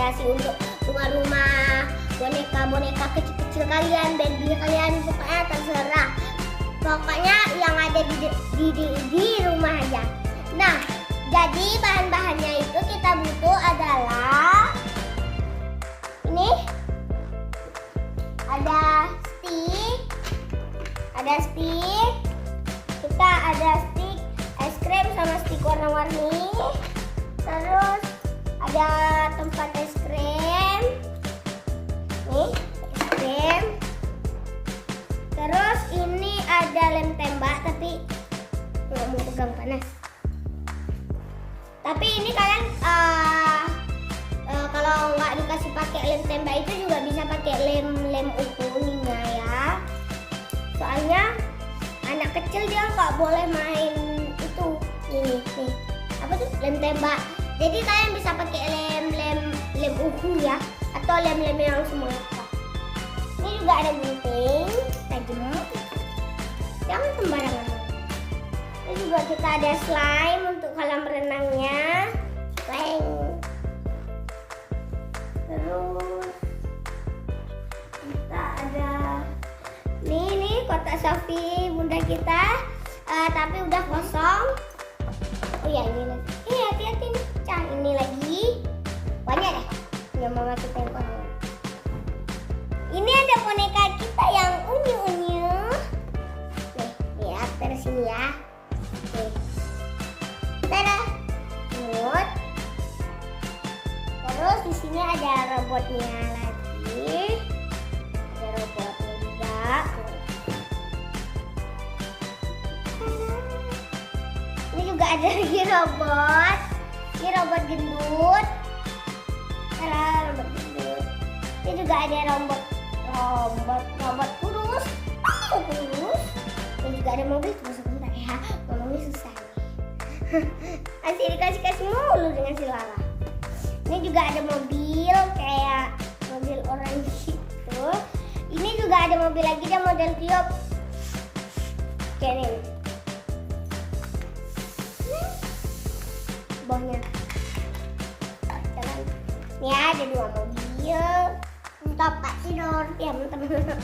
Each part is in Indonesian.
hiasi untuk rumah-rumah, boneka-boneka kecil-kecil kalian, baby kalian, pokoknya terserah. Pokoknya yang ada di rumah aja. Nah, jadi bahan-bahannya itu kita butuh adalah ini, ada stick, kita ada stick es krim sama stick warna-warni, terus ada tempat es krim, nih es krim, terus ini ada lem tembak tapi nggak mau pegang panas. Tapi ini kalian kalau nggak dikasih pakai lem tembak itu juga bisa pakai lem ukur ininya ya. Soalnya anak kecil dia nggak boleh main itu ini nih apa tuh lem tembak. Jadi kalian bisa pakai lem ukur ya, atau lem yang semua. Ini juga ada gunting tajam, jangan sembarangan. Ini juga kita ada slime untuk kolam renangnya, terus kita ada nih kotak selfie bunda kita, tapi udah kosong. Oh ya ini lagi, hati-hati nih pecah. Ini lagi banyak deh yang mama kita yang kosong. Ini ada boneka kita yang unyu-unyu. Nih, lihat dari sini ya. Nih. Tada. Good. Terus di sini ada robotnya lagi. Ada robotnya juga. Ini juga ada lagi robot. Ini robot gendut. Robot gendut. Ini juga ada robot kurus. Kurus. Ini juga ada mobil. Tunggu sebentar ya, ngomongnya susah nih. Masih dikasih mulu dengan si Lala. Ini juga ada mobil kayak mobil orang gitu. Ini juga ada mobil lagi, dia model Tiop. Kayak ini. Bawahnya. Ini ada 2 mobil. Tempat tidur. Ya, teman-teman.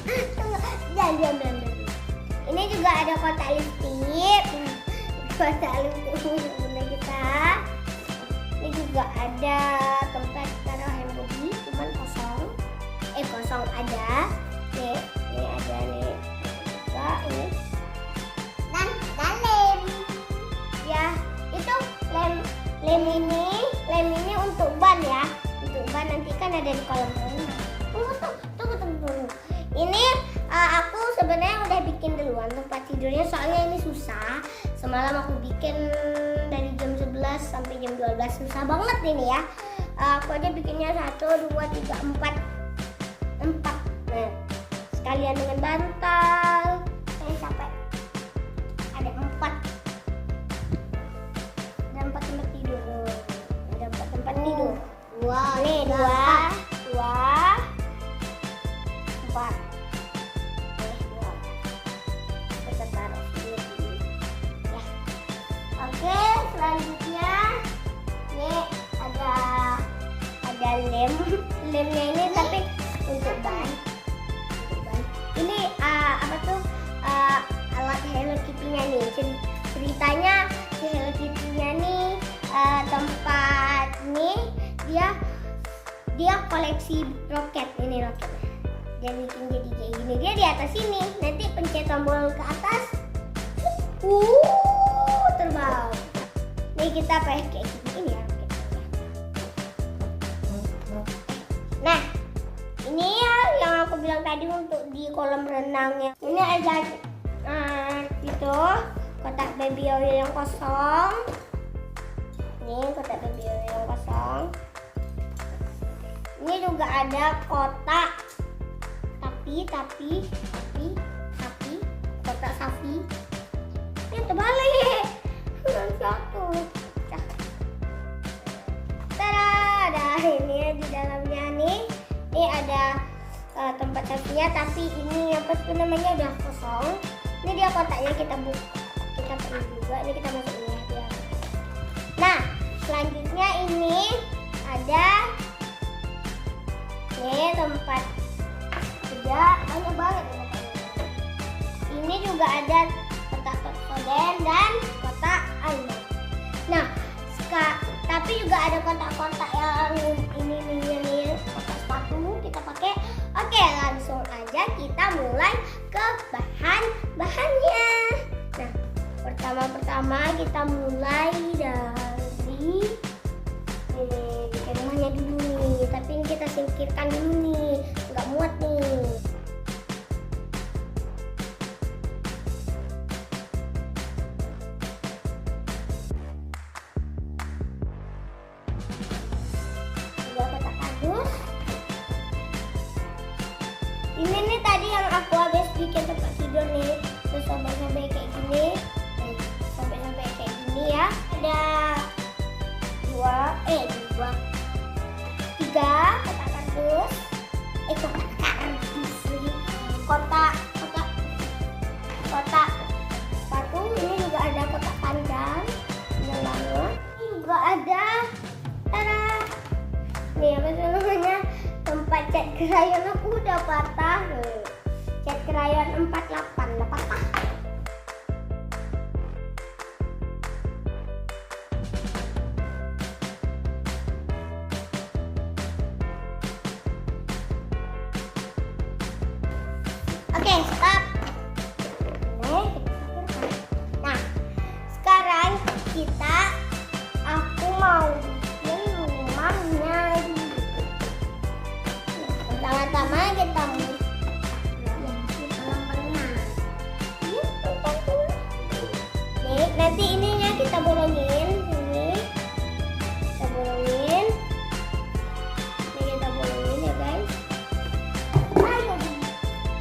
Jangan. Ini juga ada kotak lipstick. Kotak lipstick bunda kita. Ini juga ada tempat taruh hand body, cuman kosong. Kosong ada. Nih, ini ada nih. Juga ini. Dan lem. Ya, itu lem ini untuk ban ya. Untuk ban nanti kan ada di kolam renang. Tunggu. Ini aku sebenarnya udah bikin duluan tempat tidurnya, soalnya ini susah. Semalam aku bikin dari jam 11 sampai jam 12, susah banget ini ya. Aku aja bikinnya 1, 2, 3, 4. Nah, sekalian dengan bantal. Saya capek. Ada 4. Ada 4 tempat tidur. Ada 4 tempat tidur. Nih 2, 4. Kita taruh sini ya. Oke, selanjutnya ini ada lemnya ini tapi untuk ban. Ini apa tuh alat Hello Kitty-nya nih. Ceritanya si Hello Kitty-nya nih tempat nih dia koleksi roket. Ini roketnya. Dia bikin jadi kayak gini. Dia di atas sini. Nanti pencet tombol ke atas. Terbang. Nih kita pakai kayak gini ya. Nah, ini ya yang aku bilang tadi untuk di kolam renangnya. Ini ada itu kotak baby oil yang kosong. Ini kotak baby oil yang kosong. Ini juga ada kotak tapi kotak sapi. Ini terbalik. Satu. Tada, ada ini di dalamnya nih. Ini ada tempat sapinya, tapi ini apa tuh namanya udah kosong. Ini dia kotaknya, kita buka, kita perlu juga. Ini kita masukin ya biar. Nah, selanjutnya ini ada Ini tempat kerja banyak banget ya. Ini juga ada kotak koden dan kotak Anda. Nah, tapi juga ada kotak-kotak yang ini nih kotak sepatu kita pakai. Oke, langsung aja kita mulai ke bahannya. Nah, pertama kita mulai dari bikin rumahnya dulu nih. Tapi ini kita singkirkan dulu nih, nggak muat nih. Ini nih tadi yang aku habis bikin tempat tidur nih, terus sampai kayak gini, sampai kayak gini ya. Ada tiga kotak kardus, kotak sepatu. Ini juga ada kotak panjang, yang lama. Ini juga ada, nih apa sih namanya? Tempat cat krayon aku udah patah. Cat krayon 48 udah patah. Oke, stop. Nah, sekarang aku mau bikin rumahnya. Pertama-tama kita nanti ininya kita bolongin ini, ini kita bolongin ya guys.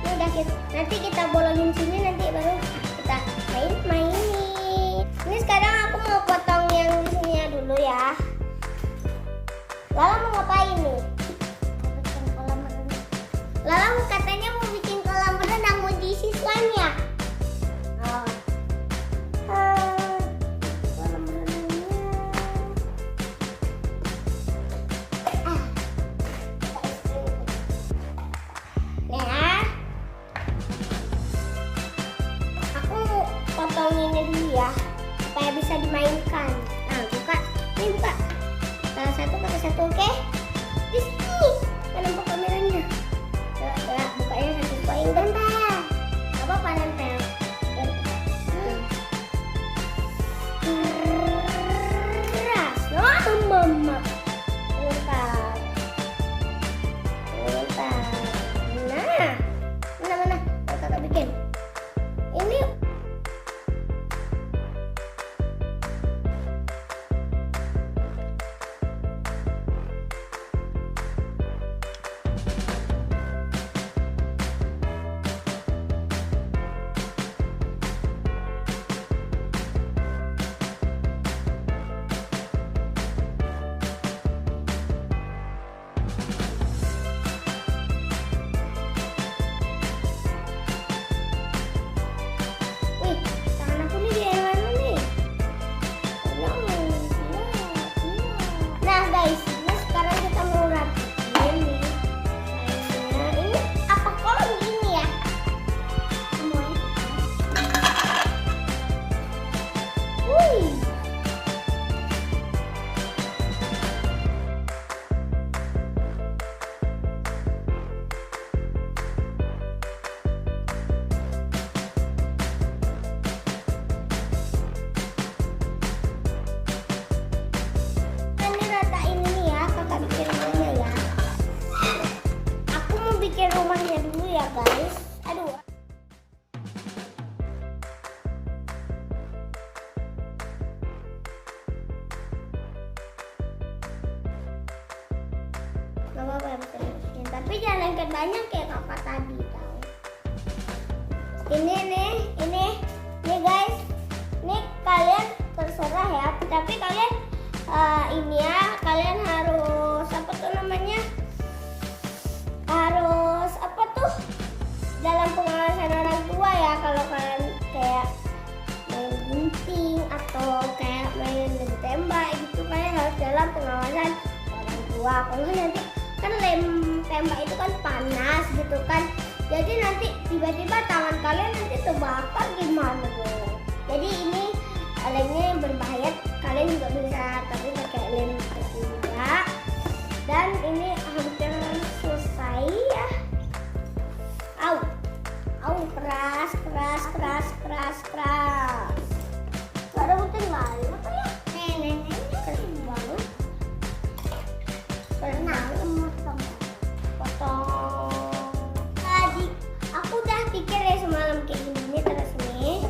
Ini udah nanti kita bolongin sini, nanti baru kita mainin. Ini sekarang aku mau potong yang sininya dulu ya. Lala mau ngapain nih? Lala katanya mau bikin kolam renang, mau diisi slime ya? Kolam renangnya. Nih ya. Aku potongin dulu ya, supaya bisa dimainkan. Nah, buka. Ini buka. Salah satu pakai satu, oke? Di sini. Mana nampak kameranya? Bukanya satu poin nempel. Apa nempel? Keras. Mama. Bentar. Mana? Kakak bikin. Ini. Rumahnya dulu ya guys. Aduh. Gak apa-apa bikin, tapi jangan lengket banyak kayak kakak tadi tau. Ini guys. Ini kalian terserah ya. Tapi kalian kalian harus apa tuh namanya? Harus apa tuh dalam pengawasan orang tua ya. Kalau kalian kayak main gunting atau kayak main tembak gitu, kalian harus dalam pengawasan orang tua. Kalau nanti kan lem tembak itu kan panas gitu kan. Jadi nanti tiba-tiba tangan kalian nanti terbakar gimana dong. Jadi ini lemnya yang berbahaya, kalian juga bisa tapi pakai lem juga. Dan ini hampir selesai ya. Au keras. Gak ada bukti lain apa ya? Keras banget. Potong. Tadi aku udah pikir ya semalam kayak gini terus nih.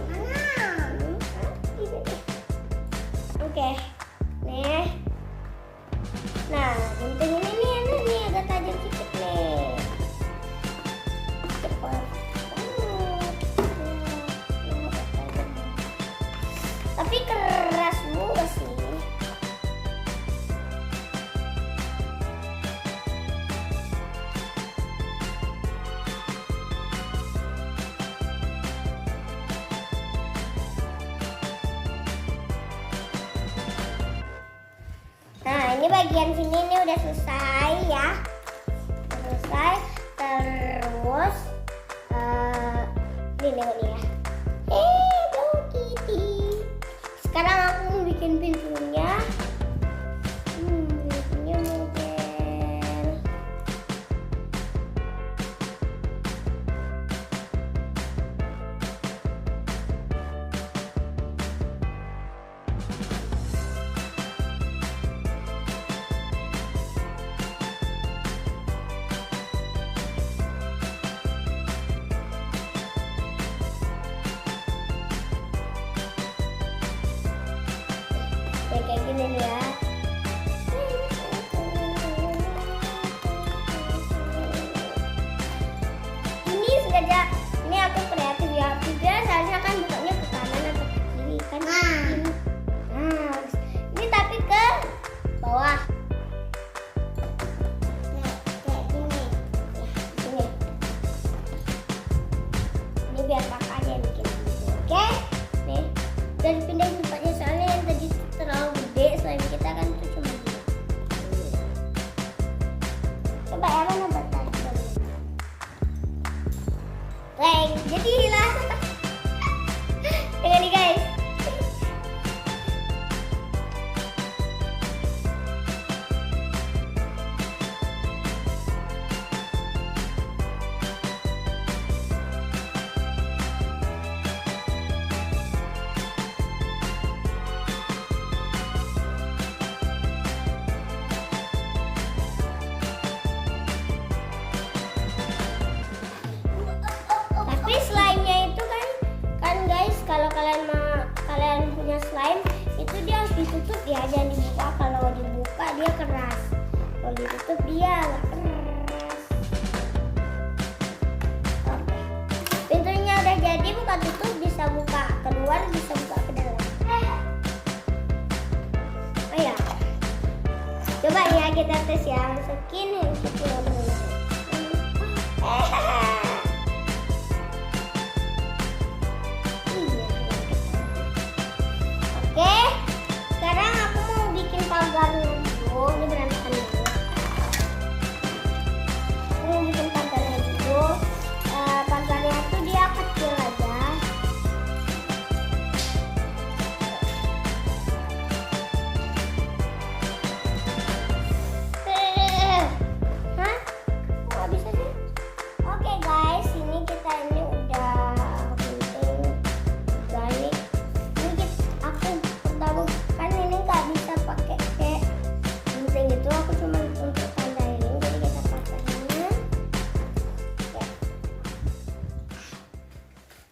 Oke, nih. Nah, gunting ini agak tajam sedikit nih. Cepat. Tapi keras juga sih. Nah, ini bagian sini ini udah selesai ya. Selesai. Terus ini nih ya. Hello Kitty. Sekarang aku mau bikin pintunya. Pintunya model. Kayak gini nih ya. Ini sengaja, ini aku kreatif ya. Juga seharusnya kan bukanya ke kanan atau ke kiri kan. Nah, ini tapi ke bawah. Kayak gini. Sini. Ini biar kakak aja yang bikin. Oke? Nih, dan pindahin tempatnya soalnya yang tadi terlalu gede, slime kita kan itu cuma gini. Coba ya mana bentar. Jadi hilang. Dengar nih guys. Tapi slime-nya itu kan guys, kalau kalian punya slime itu dia harus ditutup ya, jangan dibuka. Kalau dibuka dia keras, kalau ditutup dia nggak keras. Oke, pintunya udah jadi, buka tutup bisa buka keluar, bisa buka ke dalam. Oh ya, coba ya kita tes ya, masukin gitu. Oke, sekarang aku mau bikin pagarnya dulu. Ini berantakan dulu. Aku mau bikin pagarnya dulu. Pagarnya tuh dia kecil aja. Hah? Kok nggak bisa sih? Oke guys, ini kita ini udah gunting balik. Aku pertama kan ini nggak bisa pakai kayak gunting gitu, aku cuma untuk tanda ini, jadi kita pakainya. Ya.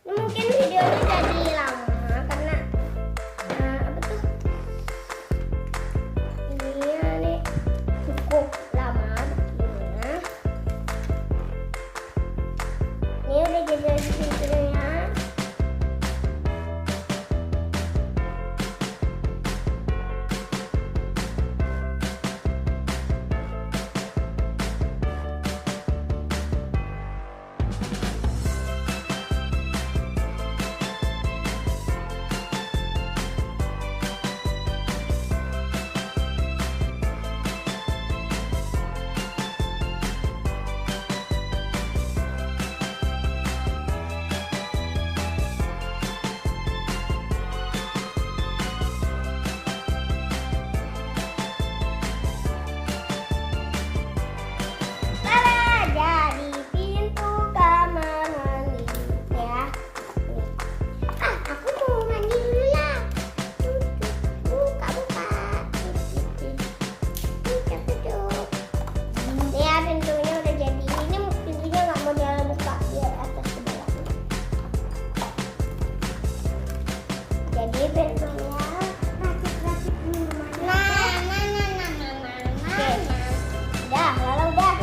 Ini mungkin videonya jadi lama karena apa tuh? Ini nih cukup lama begini. Ini udah jadi pintunya. Cobain dong ya. Racik-racik dulu rumahnya. Oke. Udah, Lala udah.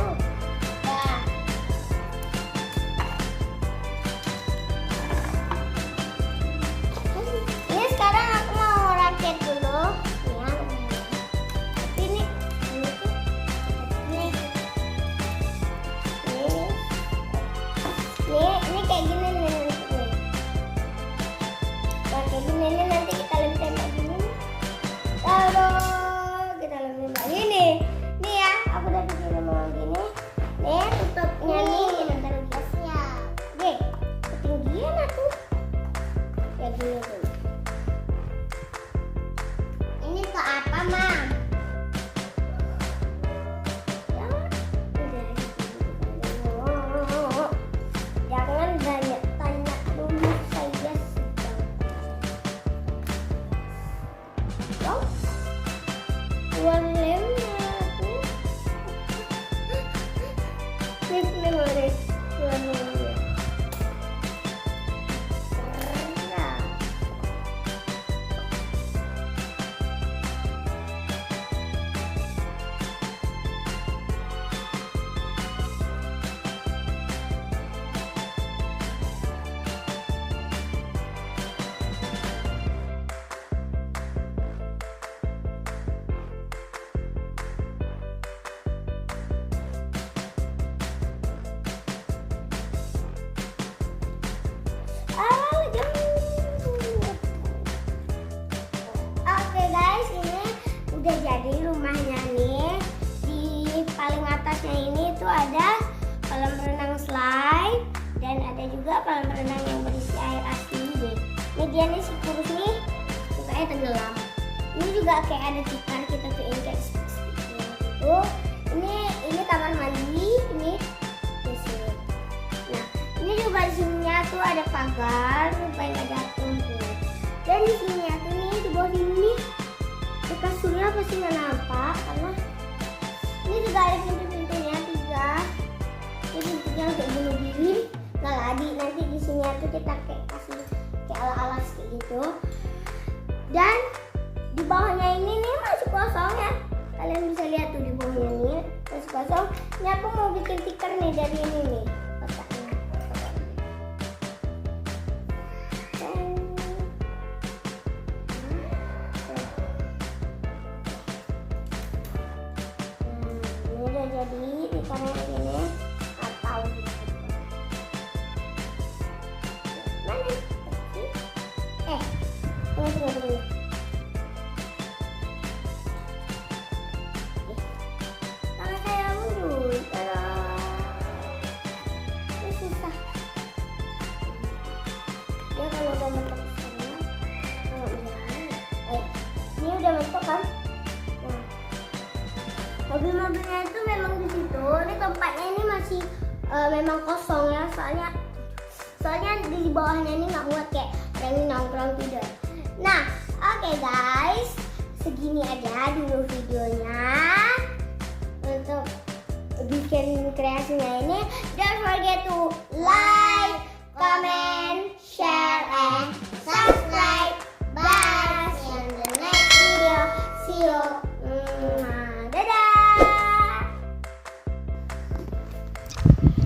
Udah. Ini sekarang aku mau rakit dulu. Ya. Tapi ini tuh nih. Ini kayak gini nih nanti nih. Nah, kayak gini nih nanti kita lebih tembak gini. Taruh, kita lebih tembak gini. Nih ya, aku udah bikin mau gini. Nih tutupnya nih kita taruh gasnya. Deh, ketinggian aku. Kayak gini tuh. Ini ke apa, Mam? Jangan banyak tanya dulu, saya sedang. Oh, keluar lemnya aku. Nih, keluar lemnya. Nah. Oke guys, ini udah jadi rumahnya nih. Di paling atasnya ini tuh ada kolam renang slide dan ada juga kolam renang yang berisi air asli nih. Ini dia nih si kurus nih, sukanya tenggelam. Ini juga kayak ada tikar kita tuh ini kayak gitu. Ini kamar mandi ini di sini. Nah, ini juga di sininya tuh ada pagar supaya nggak jatuh tuh. Dan di sininya tuh nih di bawah sini di kasurnya pasti nggak nampak karena ini juga ada pintu-pintunya 3. Ini pintunya untuk bunuh diri. Nah, nanti di sini tuh kita kayak kasih kayak alas kayak gitu. Dan di bawahnya ini nih masih kosong ya. Kalian bisa lihat tuh di bawahnya nih masih kosong. Ini aku mau bikin tikar nih dari ini nih kotaknya. Ini udah jadi tikarnya ini atau mana? Tunggu. Tangan saya mundur. Ini susah. Dia kalau udah mentok sana, kalau ini udah mentok kan? Nah, mobil-mobilnya itu memang di situ. Ini tempatnya ini masih memang kosong ya, soalnya di bawahnya ini nggak muat kayak ini nongkrong tidak. Nah, oke guys, segini aja dulu videonya untuk bikin kreasinya ini. Don't forget to like, comment, share, and subscribe. Bye. See you in the next video. See you. Dadah.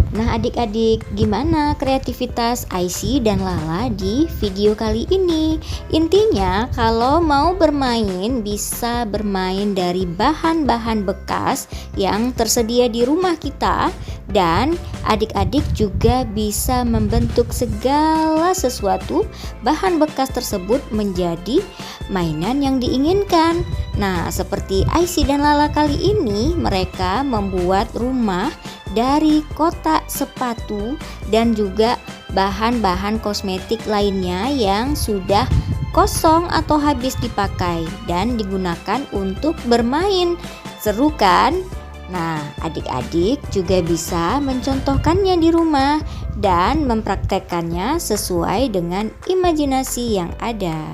Nah adik-adik, gimana kreativitas Aisy dan Lala di video kali ini? Intinya kalau mau bermain bisa bermain dari bahan-bahan bekas yang tersedia di rumah kita. Dan adik-adik juga bisa membentuk segala sesuatu bahan bekas tersebut menjadi mainan yang diinginkan. Nah seperti Aisy dan Lala kali ini, mereka membuat rumah dari kotak sepatu dan juga bahan-bahan kosmetik lainnya yang sudah kosong atau habis dipakai dan digunakan untuk bermain. Seru kan? Nah, adik-adik juga bisa mencontohkannya di rumah dan mempraktekkannya sesuai dengan imajinasi yang ada.